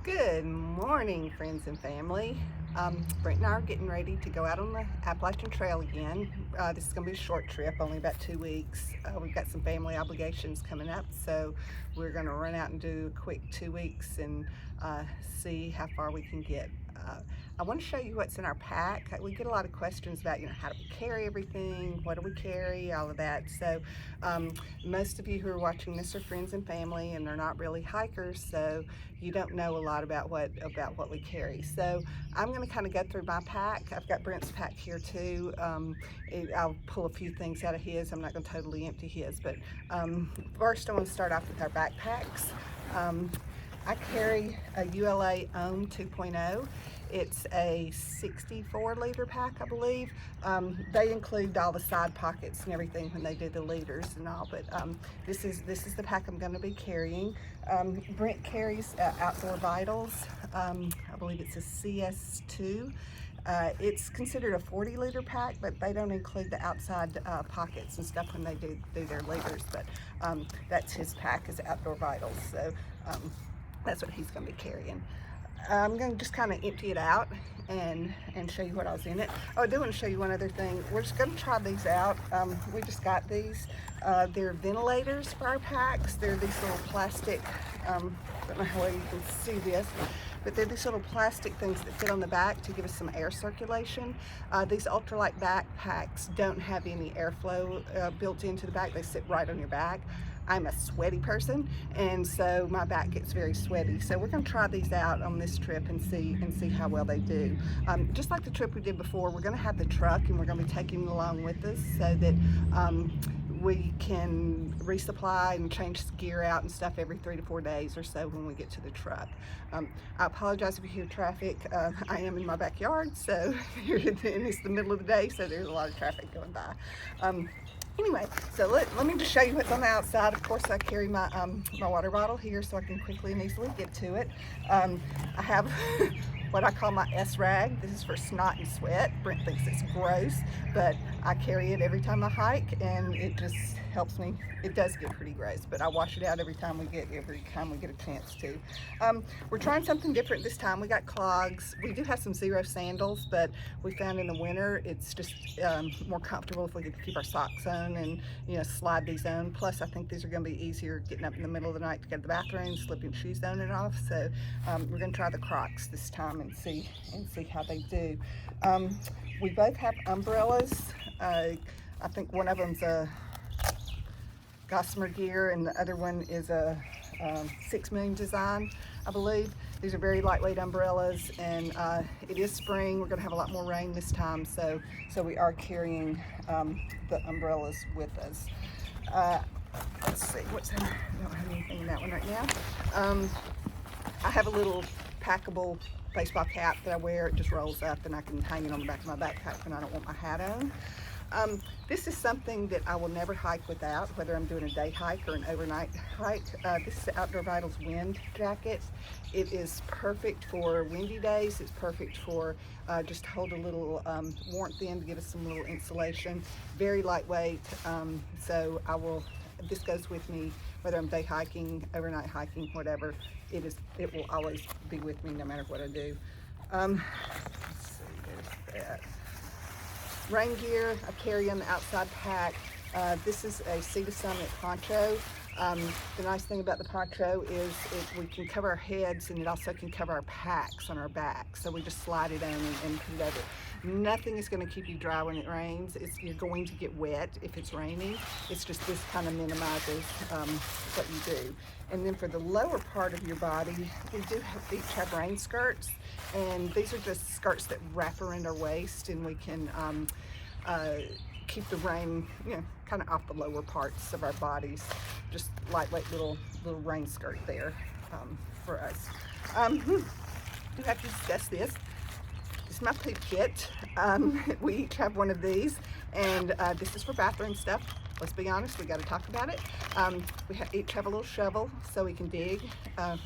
Good morning, friends and family. Brent and I are getting ready to go out on the Appalachian Trail again. This is going to be a short trip, only about 2 weeks. We've got some family obligations coming up, so we're going to run out and do a quick 2 weeks and see how far we can get. I want to show you what's in our pack. We get a lot of questions about, how do we carry everything? What do we carry? All of that. So most of you who are watching this are friends and family, and they're not really hikers, so you don't know a lot about what we carry. So I'm going to kind of go through my pack. I've got Brent's pack here too. I'll pull a few things out of his. I'm not going to totally empty his, but first I'm going to start off with our backpacks. I carry a ULA Ohm 2.0. It's a 64-liter pack, I believe. They include all the side pockets and everything when they do the liters and all, but this is the pack I'm going to be carrying. Brent carries Outdoor Vitals. I believe it's a CS2. It's considered a 40-liter pack, but they don't include the outside pockets and stuff when they do their liters, but that's his pack, is Outdoor Vitals. So that's what he's going to be carrying. I'm going to just kind of empty it out and show you what else in it. Oh, I do want to show you one other thing. We're just going to try these out. We just got these. They're ventilators for our packs. They're these little plastic, I don't know how well you can see this, but they're these little plastic things that fit on the back to give us some air circulation. These ultralight backpacks don't have any airflow built into the back. They sit right on your back. I'm a sweaty person, and so my back gets very sweaty. So we're going to try these out on this trip and see how well they do. Just like the trip we did before, we're going to have the truck, and we're going to be taking it along with us so that we can resupply and change gear out and stuff every 3 to 4 days or so when we get to the truck. I apologize if you hear traffic. I am in my backyard, so and it's the middle of the day, so there's a lot of traffic going by. Anyway, so let me just show you what's on the outside. Of course, I carry my my water bottle here so I can quickly and easily get to it. I have what I call my S-Rag. This is for snot and sweat. Brent thinks it's gross, but I carry it every time I hike, and it just helps me. It does get pretty gross, but I wash it out every time we get a chance to. We're trying something different this time. We got clogs. We do have some Xero sandals, but we found in the winter it's just more comfortable if we could keep our socks on and slide these on. Plus, I think these are going to be easier getting up in the middle of the night to go to the bathroom, slipping shoes on and off. So we're going to try the Crocs this time and see how they do. We both have umbrellas. I think one of them's a Gossamer Gear, and the other one is a 6 Moon design, I believe. These are very lightweight umbrellas, and it is spring. We're going to have a lot more rain this time, so we are carrying the umbrellas with us. Let's see, what's in there? I don't have anything in that one right now. I have a little packable baseball cap that I wear. It just rolls up, and I can hang it on the back of my backpack when I don't want my hat on. This is something that I will never hike without, whether I'm doing a day hike or an overnight hike. This is the Outdoor Vitals wind jacket. It is perfect for windy days. It's perfect for just to hold a little warmth in to give us some little insulation. Very lightweight, so this goes with me whether I'm day hiking, overnight hiking, whatever. It will always be with me no matter what I do. Let's see, there's that. Rain gear, I carry on the outside pack. This is a Sea to Summit poncho. The nice thing about the poncho is we can cover our heads, and it also can cover our packs on our back. So we just slide it on and put it over. Nothing is going to keep you dry when it rains. You're going to get wet if it's raining. It's just this kind of minimizes what you do. And then for the lower part of your body, we do each have rain skirts, and these are just skirts that wrap around our waist, and we can keep the rain, kind of off the lower parts of our bodies. Just lightweight little rain skirt there for us. Do have to discuss this. This is my poop kit. We each have one of these, and this is for bathroom stuff. Let's be honest, we got to talk about it. We each have a little shovel so we can dig.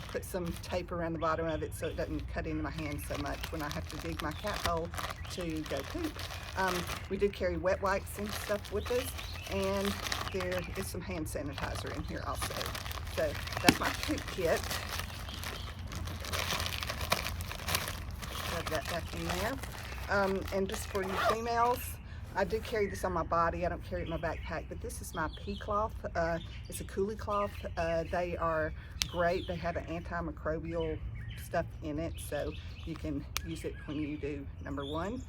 Put some tape around the bottom of it so it doesn't cut into my hand so much when I have to dig my cat hole to go poop. We did carry wet wipes and stuff with us, and there is some hand sanitizer in here also. So that's my poop kit. that back in there. And just for you females, I do carry this on my body. I don't carry it in my backpack, but this is my pea cloth. It's a coolie cloth. They are great. They have an antimicrobial stuff in it, so you can use it when you do number one.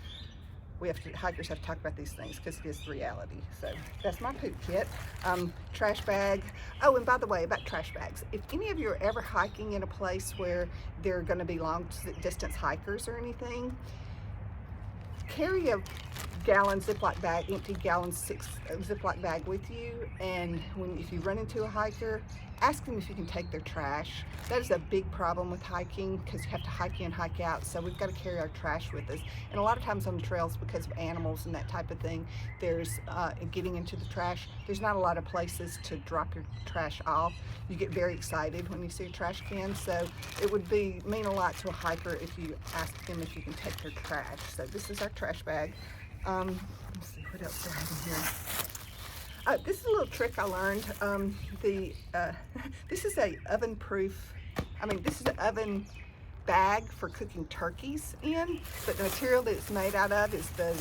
Hikers have to talk about these things because it is the reality. So that's my poop kit. Trash bag. Oh, and by the way, about trash bags, if any of you are ever hiking in a place where there are going to be long distance hikers or anything, carry a gallon Ziploc bag, empty gallon Ziploc bag with you, and if you run into a hiker, ask them if you can take their trash. That is a big problem with hiking because you have to hike in, hike out, so we've got to carry our trash with us. And a lot of times on the trails, because of animals and that type of thing, there's getting into the trash, there's not a lot of places to drop your trash off. You get very excited when you see a trash can, so it would mean a lot to a hiker if you ask them if you can take their trash. So this is our trash bag. Let's see, what else do I have in here? This is a little trick I learned. This is a this is an oven bag for cooking turkeys in, but the material that it's made out of is the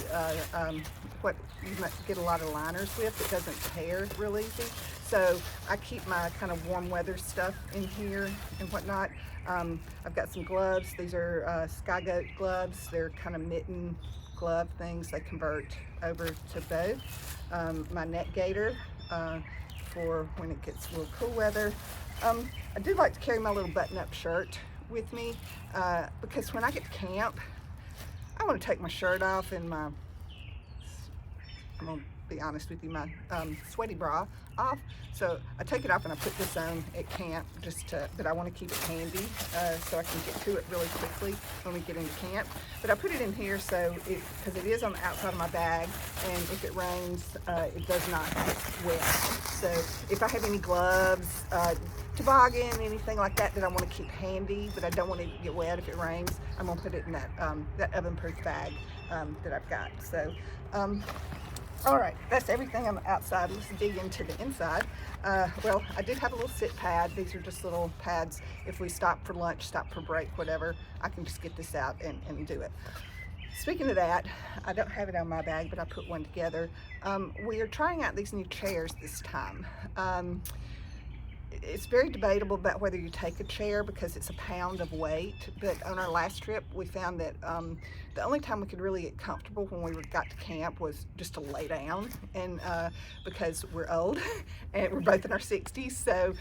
what you might get a lot of liners with. It doesn't tear real easy. So I keep my kind of warm weather stuff in here and whatnot. I've got some gloves. These are Sky Goat gloves. They're kind of mitten glove things. They convert over to both. My net gaiter for when it gets a little cool weather. I do like to carry my little button-up shirt with me because when I get to camp, I want to take my shirt off and I'm gonna be honest with you, my sweaty bra off. So I take it off and I put this on at camp but I want to keep it handy so I can get to it really quickly when we get into camp. But I put it in here because it is on the outside of my bag, and if it rains, it does not get wet. So if I have any gloves, toboggan, anything like that I want to keep handy, but I don't want it to get wet if it rains, I'm gonna put it in that oven-proof bag that I've got. So. All right, that's everything on the outside. Let's dig into the inside. Well, I did have a little sit pad. These are just little pads. If we stop for lunch, stop for break, whatever, I can just get this out and do it. Speaking of that, I don't have it on my bag, but I put one together. We are trying out these new chairs this time. It's very debatable about whether you take a chair because it's a pound of weight, but on our last trip we found that the only time we could really get comfortable when we got to camp was just to lay down, and because we're old and we're both in our 60s, so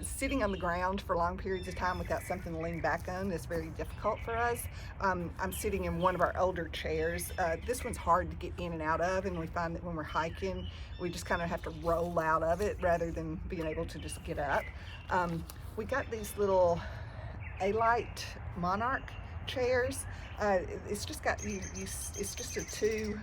sitting on the ground for long periods of time without something to lean back on is very difficult for us. I'm sitting in one of our older chairs. This one's hard to get in and out of, and we find that when we're hiking we just kind of have to roll out of it rather than being able to just get up. We got these little A-Lite Monarch chairs. It's just got it's just a two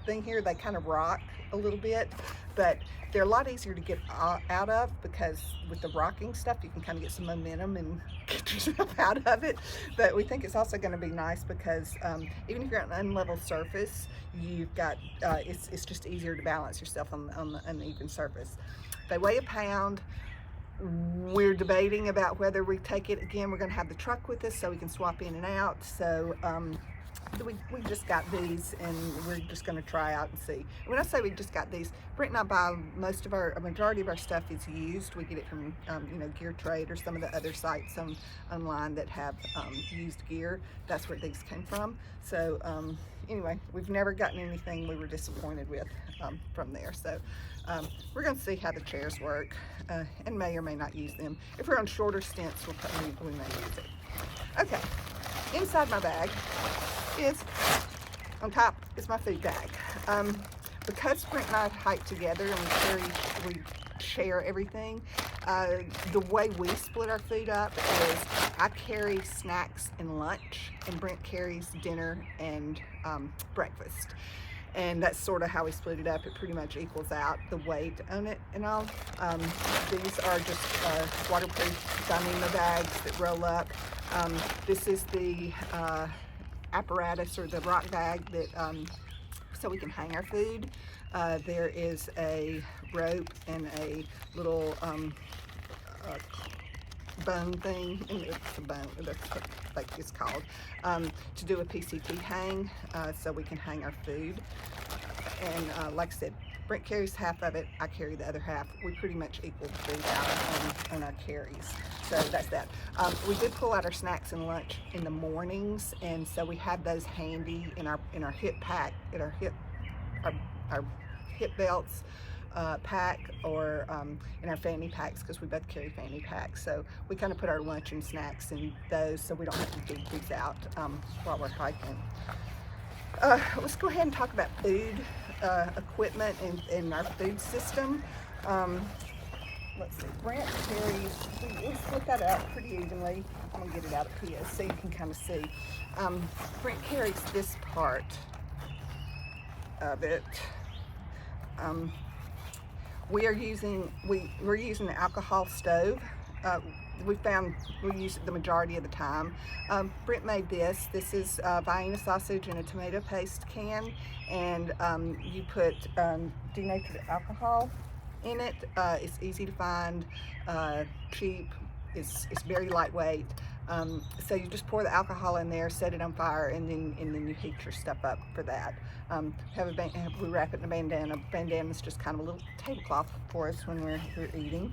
thing here. They kind of rock a little bit, but they're a lot easier to get out of because with the rocking stuff you can kind of get some momentum and get yourself out of it. But we think it's also going to be nice because even if you're on an unlevel surface, you've got it's just easier to balance yourself on the uneven surface. They weigh a pound. We're debating about whether we take it again. We're going to have the truck with us so we can swap in and out. So we just got these and we're just going to try out and see. When I say we just got these, Brent and I buy a majority of our stuff is used. We get it from Gear Trade or some of the other sites online that have used gear. That's where these came from. So anyway, we've never gotten anything we were disappointed with from there. So we're going to see how the chairs work and may or may not use them. If we're on shorter stints, we may use it. Okay, inside my bag on top is my food bag. Because Brent and I hike together and we share everything, the way we split our food up is I carry snacks and lunch, and Brent carries dinner and breakfast. And that's sort of how we split it up. It pretty much equals out the weight on it and all. These are just waterproof Dyneema bags that roll up. This is the apparatus or the rock bag that so we can hang our food. There is a rope and a little bone thing, and it's a bone, that's what like it's called, to do a PCT hang, so we can hang our food. And like I said, Brent carries half of it, I carry the other half. We pretty much equal the food out on our carries. So that's that. We did pull out our snacks and lunch in the mornings, and so we have those handy in our hip pack, in our hip belts pack, or in our fanny packs, because we both carry fanny packs. So we kind of put our lunch and snacks in those, so we don't have to dig these out while we're hiking. Let's go ahead and talk about food equipment and our food system. Let's see, Brent carries, we split that up pretty evenly. I'm gonna get it out of here so you can kind of see. Brent carries this part of it. We're using an alcohol stove. We found we use it the majority of the time. Brent made this. This is Vienna sausage in a tomato paste can, and you put denatured alcohol in it. It's easy to find, cheap. It's very lightweight. So you just pour the alcohol in there, set it on fire, and then you heat your stuff up for that. We wrap it in a bandana. Bandana is just kind of a little tablecloth for us when we're eating.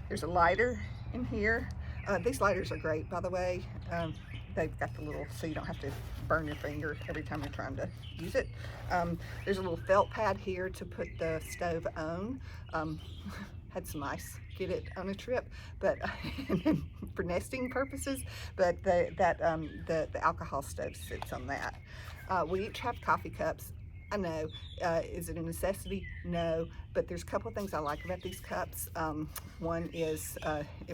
There's a lighter in here. These lighters are great, by the way. They've got the little, so you don't have to burn your finger every time you're trying to use it. There's a little felt pad here to put the stove on. Had some mice get it on a trip, but for nesting purposes. But the alcohol stove sits on that. We each have coffee cups. I know, is it a necessity? No, but there's a couple of things I like about these cups. One is,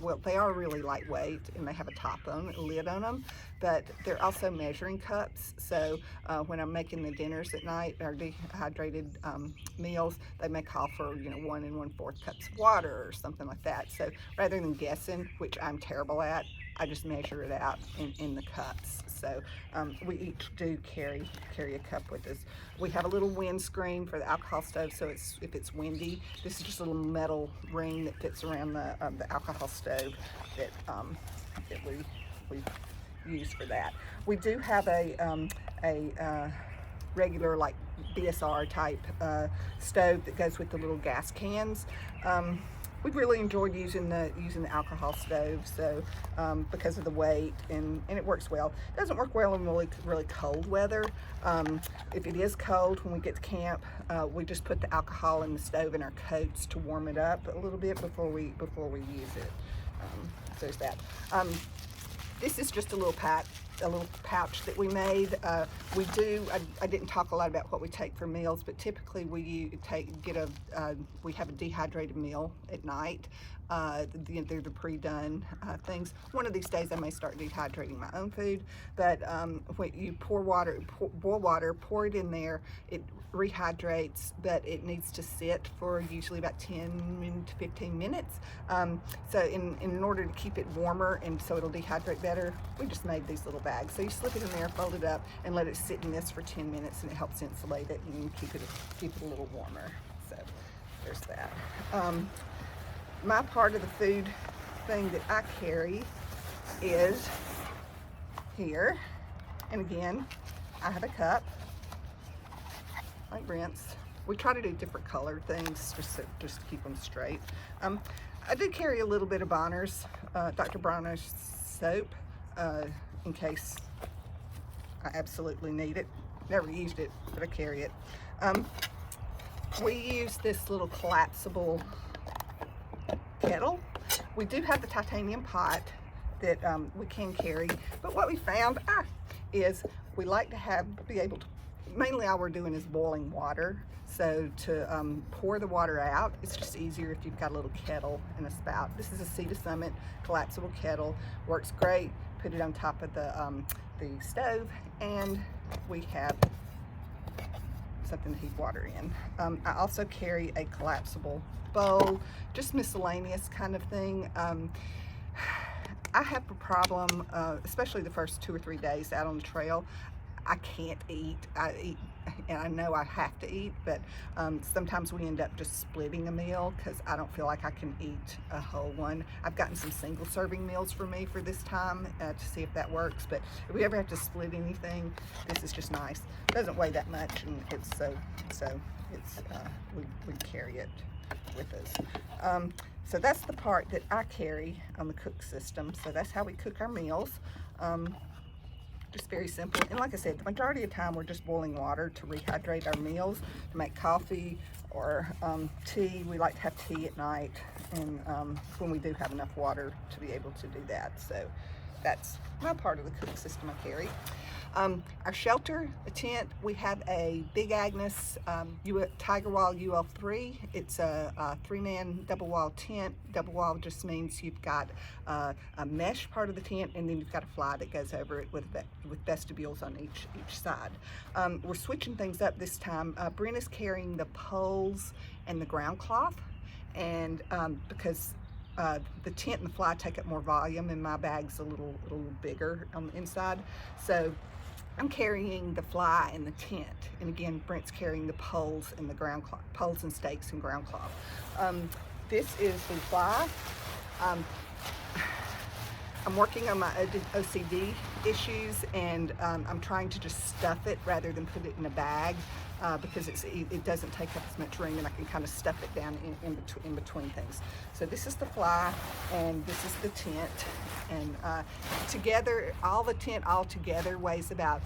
well, they are really lightweight, and they have a lid on them, but they're also measuring cups. So when I'm making the dinners at night, or dehydrated meals, they may call for 1 1/4 cups of water or something like that. So rather than guessing, which I'm terrible at, I just measure it out in the cups. So we each do carry a cup with us. We have a little windscreen for the alcohol stove, so if it's windy, this is just a little metal ring that fits around the alcohol stove that we use for that. We do have a regular, like, BSR type stove that goes with the little gas cans. We've really enjoyed using the alcohol stove, so because of the weight, and it works well. It doesn't work well in really cold weather. If it is cold when we get to camp, we just put the alcohol in the stove in our coats to warm it up a little bit before we use it. So there's that. This is just a little pouch that we made. I didn't talk a lot about what we take for meals, but typically we have a dehydrated meal at night. They're the pre-done things. One of these days I may start dehydrating my own food, but when you boil water, pour it in there, it rehydrates, but it needs to sit for usually about 10 to 15 minutes. So in order to keep it warmer and so it'll dehydrate better, we just made these little bags. So you slip it in there, fold it up, and let it sit in this for 10 minutes, and it helps insulate it and keep it a little warmer. So there's that. My part of the food thing that I carry is here, and again, I have a cup like Brent's. We try to do different colored things just to keep them straight. I did carry a little bit of Bronner's, Dr. Bronner's soap, in case I absolutely need it. Never used it, but I carry it. We use this little collapsible kettle. We do have the titanium pot that we can carry, but what we found is we like to be able to, mainly all we're doing is boiling water. So to pour the water out, it's just easier if you've got a little kettle and a spout. This is a Sea to Summit collapsible kettle. Works great. Put it on top of the stove, and we have something to heat water in. I also carry a collapsible bowl, just miscellaneous kind of thing. I have a problem, especially the first 2 or 3 days out on the trail. I can't eat. I eat and I know I have to eat, but sometimes we end up just splitting a meal because I don't feel like I can eat a whole one. I've gotten some single serving meals for me for this time to see if that works, but if we ever have to split anything, this is just nice. It doesn't weigh that much, and it's we carry it with us. So that's the part that I carry on the cook system. So that's how we cook our meals. Just very simple. And like I said, the majority of the time we're just boiling water to rehydrate our meals, to make coffee or tea. We like to have tea at night, and when we do have enough water to be able to do that. So that's my part of the cook system I carry. Our shelter, a tent, we have a Big Agnes Tiger Wall UL3. It's a 3-man double wall tent. Double wall just means you've got a mesh part of the tent, and then you've got a fly that goes over it with vestibules on each side. We're switching things up this time. Brenna's carrying the poles and the ground cloth, and because the tent and the fly take up more volume, and my bag's a little bigger on the inside. So I'm carrying the fly and the tent, and again, Brent's carrying the poles and the ground cloth, poles and stakes and ground cloth. This is the fly. I'm working on my OCD issues, and I'm trying to just stuff it rather than put it in a bag because it doesn't take up as much room, and I can kind of stuff it down in between things. So this is the fly, and this is the tent, and together, the tent all together weighs about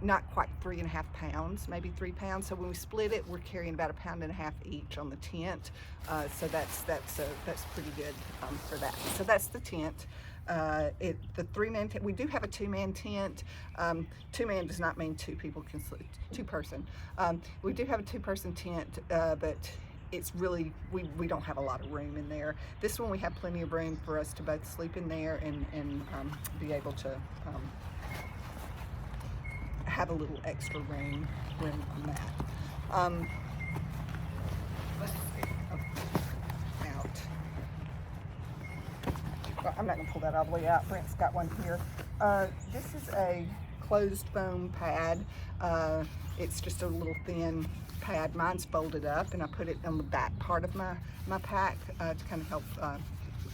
not quite 3.5 pounds, maybe 3 pounds. So when we split it, we're carrying about 1.5 pounds each on the tent. So that's pretty good for that. So that's the tent. The 3-man tent. We do have a 2-man tent. 2-man does not mean 2 people can sleep. 2-person. We do have a 2-person tent, but it's really we don't have a lot of room in there. This one we have plenty of room for us to both sleep in there and be able to have a little extra room on that. Let's see. Out. Well, I'm not going to pull that all the way out. Brent's got one here. This is a closed foam pad. It's just a little thin pad. Mine's folded up, and I put it on the back part of my pack to kind of help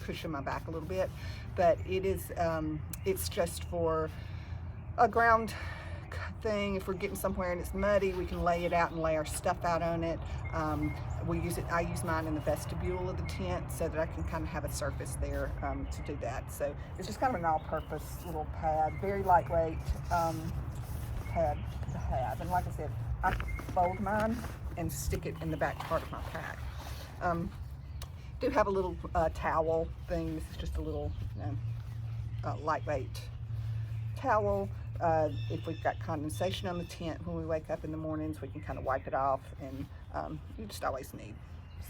cushion my back a little bit. But it is it's just for a ground thing. If we're getting somewhere and it's muddy, we can lay it out and lay our stuff out on it. I use mine in the vestibule of the tent so that I can kind of have a surface there to do that. So it's just kind of an all-purpose little pad, very lightweight pad to have. And like I said, I fold mine and stick it in the back part of my pack. Do have a little towel thing. This is just a little lightweight towel. If we've got condensation on the tent when we wake up in the mornings, we can kind of wipe it off, and you just always need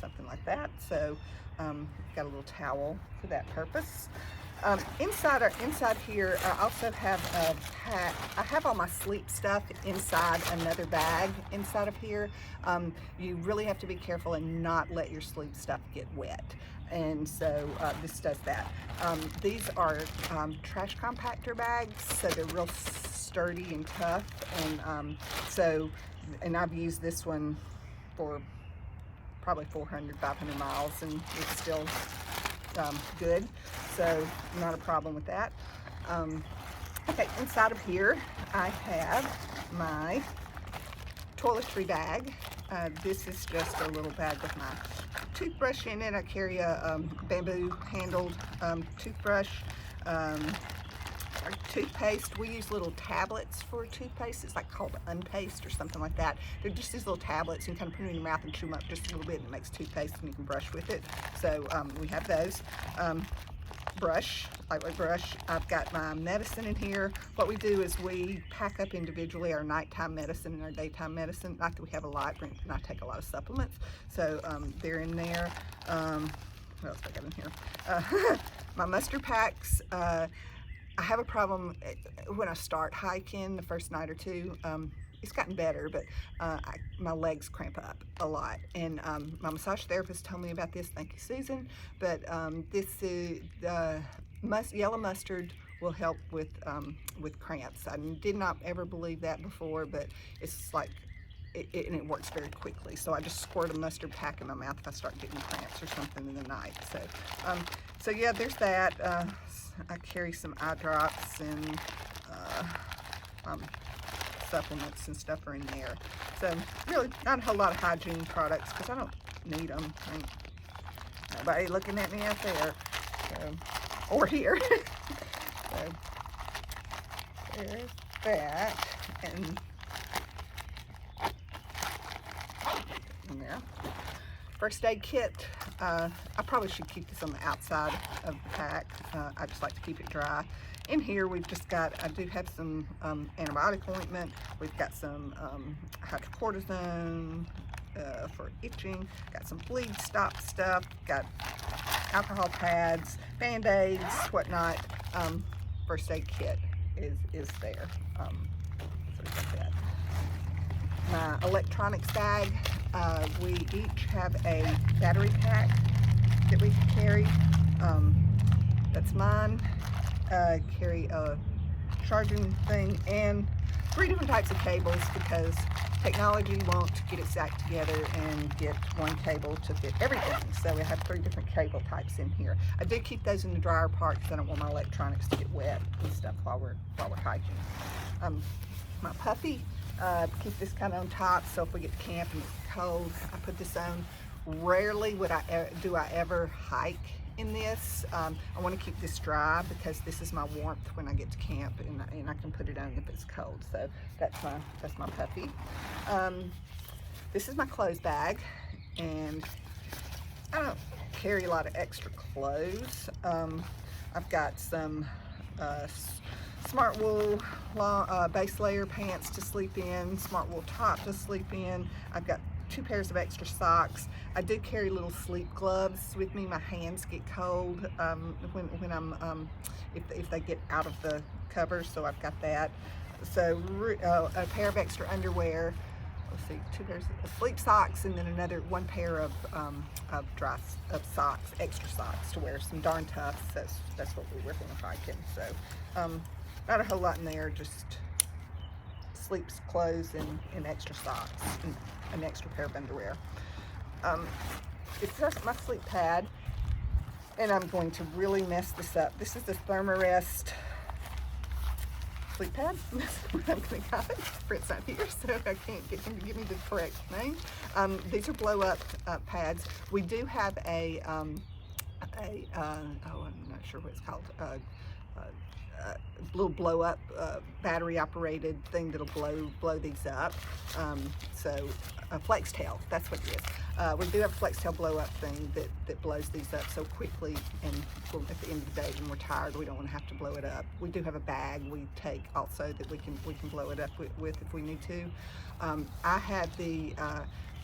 something like that. So got a little towel for that purpose. Inside here, I also have a pack. I have all my sleep stuff inside another bag inside of here. You really have to be careful and not let your sleep stuff get wet. And so this does that. These are trash compactor bags, so they're real sturdy and tough. And I've used this one for probably 400, 500 miles, and it's still good. So not a problem with that. Okay, inside of here, I have my toiletry bag. This is just a little bag with my toothbrush in it. I carry a bamboo handled toothbrush, our toothpaste. We use little tablets for toothpaste. It's like called Unpaste or something like that. They're just these little tablets, and you kind of put them in your mouth and chew them up just a little bit, and it makes toothpaste, and you can brush with it. So we have those. Brush, lightweight brush. I've got my medicine in here. What we do is we pack up individually our nighttime medicine and our daytime medicine. Not that we have a lot, Brent and I take a lot of supplements, so they're in there. What else do I got in here? My mustard packs. I have a problem when I start hiking the first night or two. It's gotten better, but my legs cramp up a lot. And my massage therapist told me about this. Thank you, Susan. But this is yellow mustard will help with cramps. I did not ever believe that before, but it's like and it works very quickly. So I just squirt a mustard pack in my mouth if I start getting cramps or something in the night. So yeah, there's that. I carry some eye drops and supplements and stuff are in there. So really not a whole lot of hygiene products because I don't need them. Ain't nobody looking at me out there, or here. So there's that, and there. First aid kit. I probably should keep this on the outside of the pack. I just like to keep it dry. In here we've just got, I do have some antibiotic ointment. We've got some hydrocortisone for itching. Got some bleed stop stuff. Got alcohol pads, band-aids, whatnot. First aid kit is there. So we've got that. My electronics bag. We each have a battery pack that we carry. That's mine. Carry a charging thing and 3 different types of cables because technology won't get its act together and get one cable to fit everything. So we have 3 different cable types in here. I did keep those in the dryer part because I don't want my electronics to get wet and stuff while we're hiking. My puppy. Keep this kind of on top so if we get to camp and it's cold, I put this on. Rarely do I ever hike in this. I want to keep this dry because this is my warmth when I get to camp, and I can put it on if it's cold. So that's my puppy. This is my clothes bag, and I don't carry a lot of extra clothes. I've got some Smart Wool base layer pants to sleep in, Smart Wool top to sleep in. I've got 2 pairs of extra socks. I do carry little sleep gloves with me. My hands get cold when I'm if they get out of the covers, so I've got that. So a pair of extra underwear. Let's see, 2 pairs of sleep socks, and then 1 pair of socks, extra socks to wear. Some darn tough. That's what we wear when we're hiking. So not a whole lot in there, just sleep clothes and extra socks and an extra pair of underwear. It's just my sleep pad, and I'm going to really mess this up. This is the Thermarest sleep pad. That's what I'm going to call it. Brent's not here, so I can't get him to give me the correct name. These are blow up pads. We do have I'm not sure what it's called. Little blow up battery operated thing that'll blow these up. So a FlexTail, that's what it is. We do have a FlexTail blow up thing that blows these up so quickly, and at the end of the day when we're tired we don't want to have to blow it up. We do have a bag we take also that we can blow it up with if we need to. I have the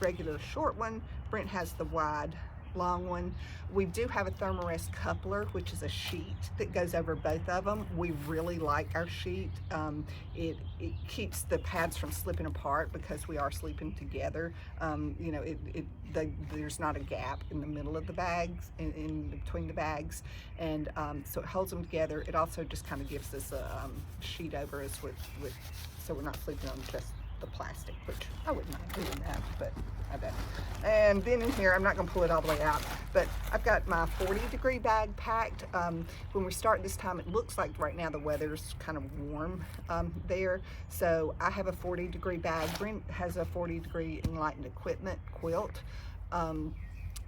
regular short one. Brent has the wide long one. We do have a Thermarest coupler, which is a sheet that goes over both of them. We really like our sheet. It keeps the pads from slipping apart because we are sleeping together. You know, there's not a gap in the middle of the bags, in between the bags, and so it holds them together. It also just kind of gives us a sheet over us so we're not sleeping on just the plastic, which I wouldn't mind doing that, but I don't. And then in here, I'm not going to pull it all the way out, but I've got my 40-degree bag packed. When we start this time, it looks like right now the weather's kind of warm there, so I have a 40-degree bag. Brent has a 40-degree Enlightened Equipment quilt.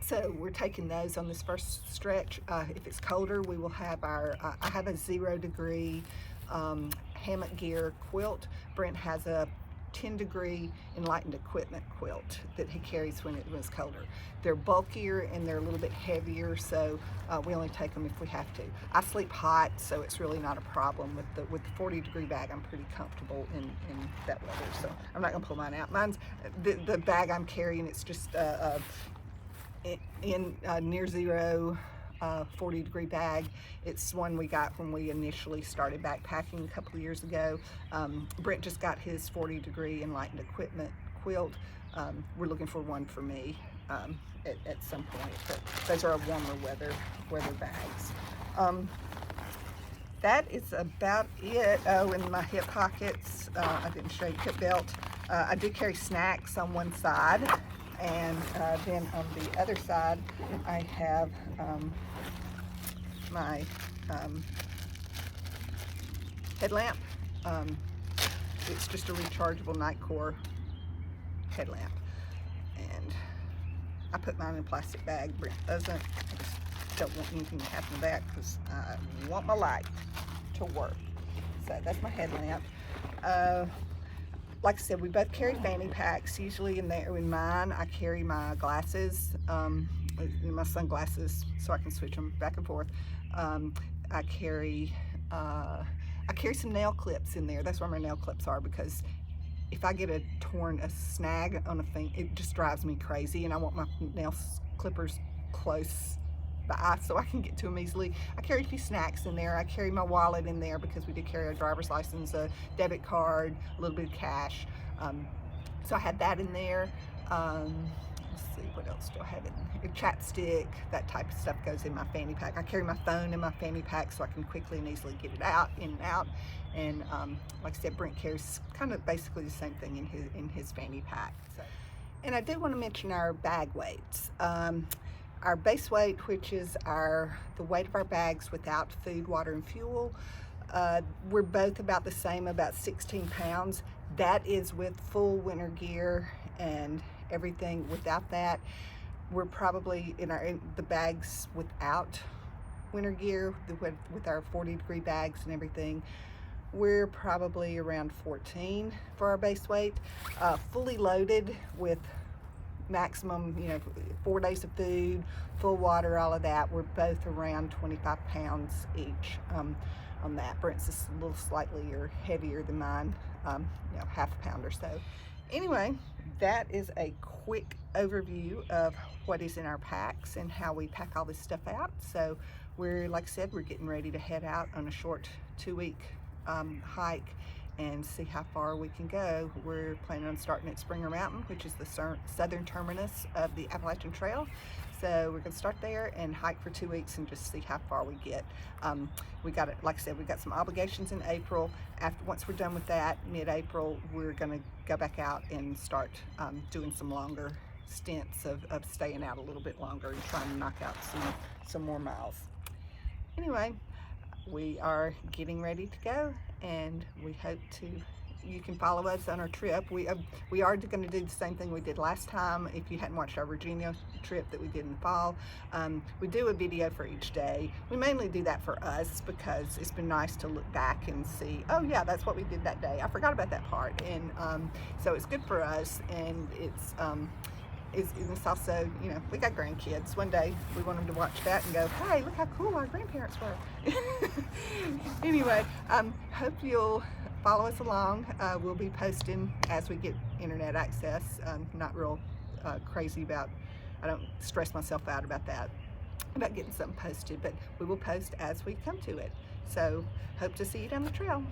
So we're taking those on this first stretch. If it's colder, we will have our, I have a 0-degree hammock gear quilt. Brent has a 10-degree Enlightened Equipment quilt that he carries when it was colder. They're bulkier and they're a little bit heavier, so we only take them if we have to. I sleep hot, so it's really not a problem. With the 40-degree bag, I'm pretty comfortable in that weather, so I'm not gonna pull mine out. Mine's the bag I'm carrying. It's just in near zero 40-degree bag. It's one we got when we initially started backpacking a couple of years ago. Brent just got his 40-degree Enlightened Equipment quilt. We're looking for one for me at some point, but those are our warmer weather bags. that is about it. Oh, in my hip pockets, I didn't show you hip belt. I do carry snacks on one side, and then on the other side, I have my headlamp. It's just a rechargeable Nitecore headlamp, and I put mine in a plastic bag. Brent doesn't. I just don't want anything to happen to that because I want my light to work. So that's my headlamp. Like I said, we both carry fanny packs. Usually in mine, I carry my glasses, my sunglasses, so I can switch them back and forth. I carry some nail clips in there. That's where my nail clips are, because if I get a snag on a thing, it just drives me crazy, and I want my nail clippers close by so I can get to them easily. I carry a few snacks in there. I carry my wallet in there because we do carry a driver's license, a debit card, a little bit of cash. So I had that in there. Let's see, what else do I have in there? A chapstick, that type of stuff goes in my fanny pack. I carry my phone in my fanny pack so I can quickly and easily get it out, in and out. And like I said, Brent carries kind of basically the same thing in his fanny pack. So, and I do want to mention our bag weights. Our base weight, which is the weight of our bags without food, water, and fuel, we're both about the same, about 16 pounds. That is with full winter gear and everything. Without that, we're probably in the bags without winter gear, with our 40-degree bags and everything, we're probably around 14 for our base weight. Fully loaded with maximum, 4 days of food, full water, all of that, we're both around 25 pounds each on that. Brent's is a little slightly heavier than mine, half a pound or so. Anyway, that is a quick overview of what is in our packs and how we pack all this stuff out. So like I said, we're getting ready to head out on a short 2-week hike and see how far we can go. We're planning on starting at Springer Mountain, which is the southern terminus of the Appalachian Trail. So we're gonna start there and hike for 2 weeks and just see how far we get. Like I said, we got some obligations in April. Once we're done with that, mid-April, we're gonna go back out and start doing some longer stints of staying out a little bit longer and trying to knock out some more miles. Anyway, we are getting ready to go, and we hope you can follow us on our trip. We are going to do the same thing we did last time. If you hadn't watched our Virginia trip that we did in the fall, we do a video for each day. We mainly do that for us because it's been nice to look back and see, oh yeah, that's what we did that day. I forgot about that part. And so it's good for us, and it's also, we got grandkids. One day we want them to watch that and go, hey, look how cool our grandparents were. Anyway, hope you'll follow us along. We'll be posting as we get internet access. Not real crazy about, I don't stress myself out about that, about getting something posted, but we will post as we come to it. So hope to see you down the trail.